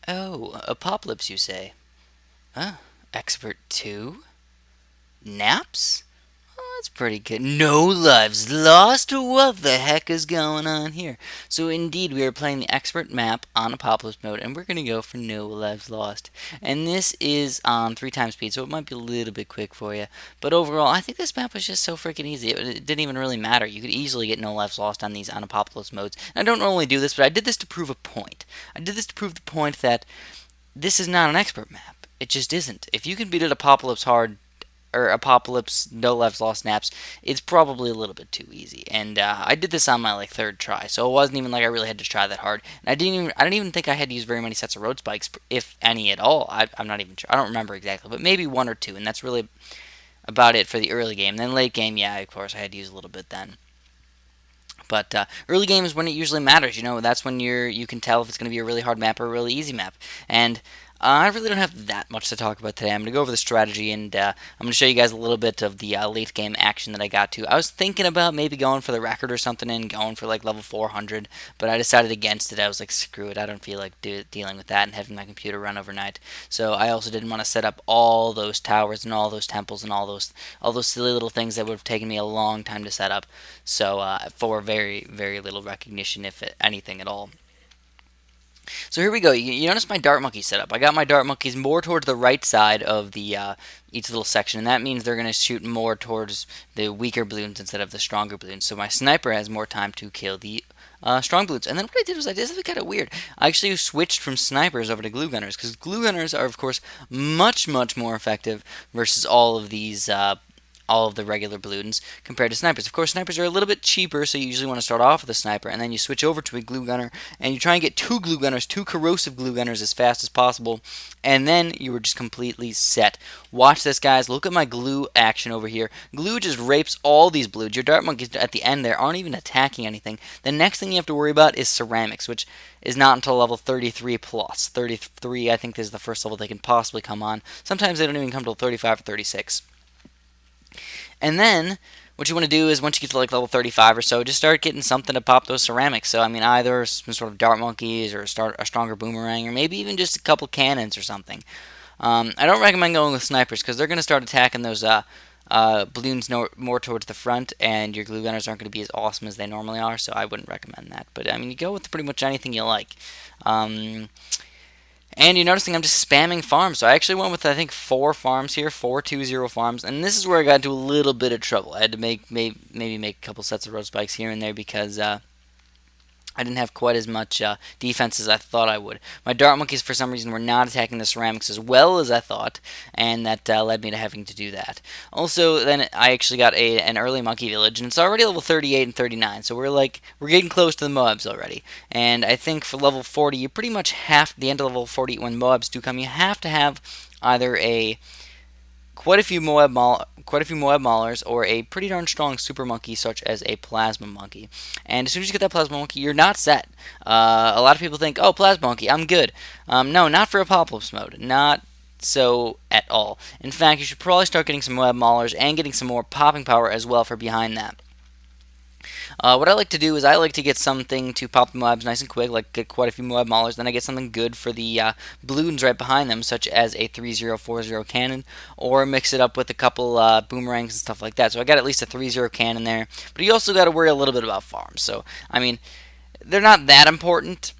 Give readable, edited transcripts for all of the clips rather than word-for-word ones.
Oh, Apopalypse, you say? Expert 2? NAPS? Oh, that's pretty good. No lives lost? What the heck is going on here? So, indeed, we are playing the expert map on Apocalypse mode, and we're going to go for no lives lost. And this is on 3 times speed, so it might be a little bit quick for you. But overall, I think this map was just so freaking easy. It didn't even really matter. You could easily get no lives lost on these on Apocalypse modes. And I don't normally do this, but I did this to prove a point. I did this to prove the point that this is not an expert map. It just isn't. If you can beat it Apocalypse hard or Apopalypse No Lives Lost Naps, it's probably a little bit too easy. And I did this on my like third try, so it wasn't even like I really had to try that hard. And I didn't even think I had to use very many sets of road spikes, if any at all. I'm not even sure. I don't remember exactly, but maybe one or two, and that's really about it for the early game. Then late game, yeah, of course I had to use a little bit then. But early game is when it usually matters. You know, that's when you can tell if it's going to be a really hard map or a really easy map. And I really don't have that much to talk about today. I'm going to go over the strategy, and I'm going to show you guys a little bit of the late game action that I got to. I was thinking about maybe going for the record or something and going for like level 400, but I decided against it. I was like, screw it. I don't feel like dealing with that and having my computer run overnight. So I also didn't want to set up all those towers and all those temples and all those silly little things that would have taken me a long time to set up. So for very, very little recognition, if anything at all. So here we go. You notice my dart monkey setup. I got my dart monkeys more towards the right side of the each little section, and that means they're going to shoot more towards the weaker balloons instead of the stronger balloons. So my sniper has more time to kill the strong balloons. And then what I did was I did something kind of weird. I actually switched from snipers over to glue gunners, because glue gunners are of course much, much more effective versus all of the regular balloons compared to snipers. Of course, snipers are a little bit cheaper, so you usually want to start off with a sniper, and then you switch over to a glue gunner, and you try and get two glue gunners, two corrosive glue gunners as fast as possible, and then you are just completely set. Watch this, guys. Look at my glue action over here. Glue just rapes all these balloons. Your dart monkeys at the end there aren't even attacking anything. The next thing you have to worry about is ceramics, which is not until level 33 plus. 33, I think, is the first level they can possibly come on. Sometimes they don't even come till 35 or 36. And then what you want to do is once you get to like level 35 or so, just start getting something to pop those ceramics. So I mean, either some sort of dart monkeys or a stronger boomerang, or maybe even just a couple cannons or something. I don't recommend going with snipers because they're going to start attacking those balloons more towards the front, and your glue gunners aren't going to be as awesome as they normally are. So I wouldn't recommend that. But I mean, you go with pretty much anything you like. And you're noticing I'm just spamming farms. So I actually went with, I think, 4 farms here, 420 farms. And this is where I got into a little bit of trouble. I had to maybe make a couple sets of road spikes here and there because I didn't have quite as much defense as I thought I would. My dart monkeys, for some reason, were not attacking the ceramics as well as I thought, and that led me to having to do that. Also, then I actually got an early monkey village, and it's already level 38 and 39, so we're getting close to the Moabs already. And I think for level 40, you pretty much have, the end of level 40, when Moabs do come, you have to have either quite a few Moab Maulers, or a pretty darn strong super monkey such as a plasma monkey. And as soon as you get that plasma monkey, you're not set. A lot of people think, oh, plasma monkey, I'm good. No, not for Apocalypse mode. Not so at all. In fact, you should probably start getting some Moab Maulers and getting some more popping power as well for behind that. What I like to do is I like to get something to pop the Moabs nice and quick, like get quite a few Moab Maulers. Then I get something good for the balloons right behind them, such as a 3040 cannon, or mix it up with a couple boomerangs and stuff like that. So I got at least a 30 cannon there. But you also got to worry a little bit about farms. So, I mean, they're not that important,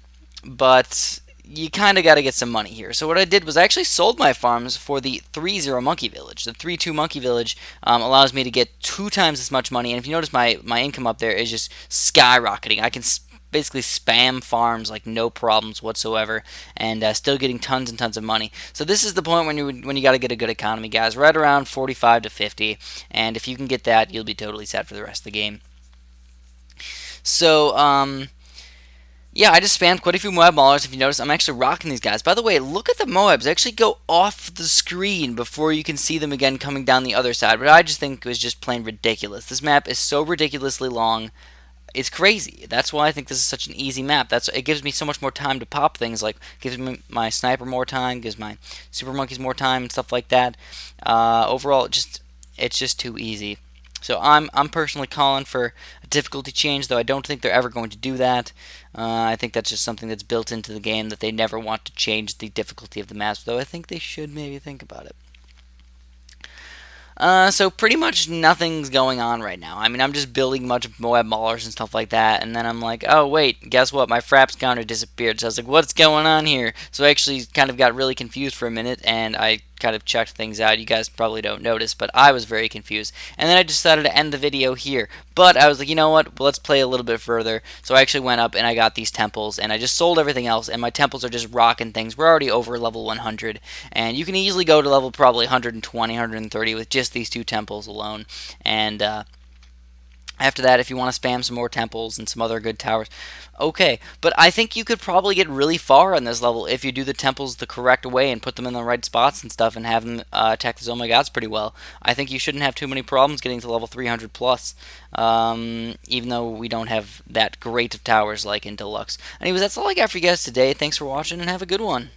but you kind of got to get some money here. So what I did was I actually sold my farms for the 3-0 monkey village. The 3-2 monkey village allows me to get 2 times as much money. And if you notice, my income up there is just skyrocketing. I can basically spam farms like no problems whatsoever, and still getting tons and tons of money. So this is the point when you got to get a good economy, guys. Right around 45 to 50, and if you can get that, you'll be totally set for the rest of the game. So yeah, I just spammed quite a few Moab Maulers. If you notice, I'm actually rocking these guys. By the way, look at the Moabs. They actually go off the screen before you can see them again coming down the other side, which I just think was just plain ridiculous. This map is so ridiculously long. It's crazy. That's why I think this is such an easy map. It gives me so much more time to pop things, like gives me my sniper more time, gives my super monkeys more time, and stuff like that. Overall, it's just too easy. So I'm personally calling for a difficulty change, though I don't think they're ever going to do that. I think that's just something that's built into the game that they never want to change the difficulty of the maps, though I think they should maybe think about it. So pretty much nothing's going on right now. I mean, I'm just building a bunch of Moab Maulers and stuff like that, and then I'm like, oh wait, guess what? My Fraps counter disappeared. So I was like, what's going on here? So I actually kind of got really confused for a minute, and I kind of checked things out. You guys probably don't notice, but I was very confused. And then I decided to end the video here. But I was like, you know what? Well, let's play a little bit further. So I actually went up and I got these temples, and I just sold everything else, and my temples are just rocking things. We're already over level 100, and you can easily go to level probably 120, 130 with just these two temples alone. And after that, if you want to spam some more temples and some other good towers, okay. But I think you could probably get really far on this level if you do the temples the correct way and put them in the right spots and stuff and have them attack the Zone My Gods pretty well. I think you shouldn't have too many problems getting to level 300 plus, even though we don't have that great of towers like in Deluxe. Anyways, that's all I got for you guys today. Thanks for watching and have a good one.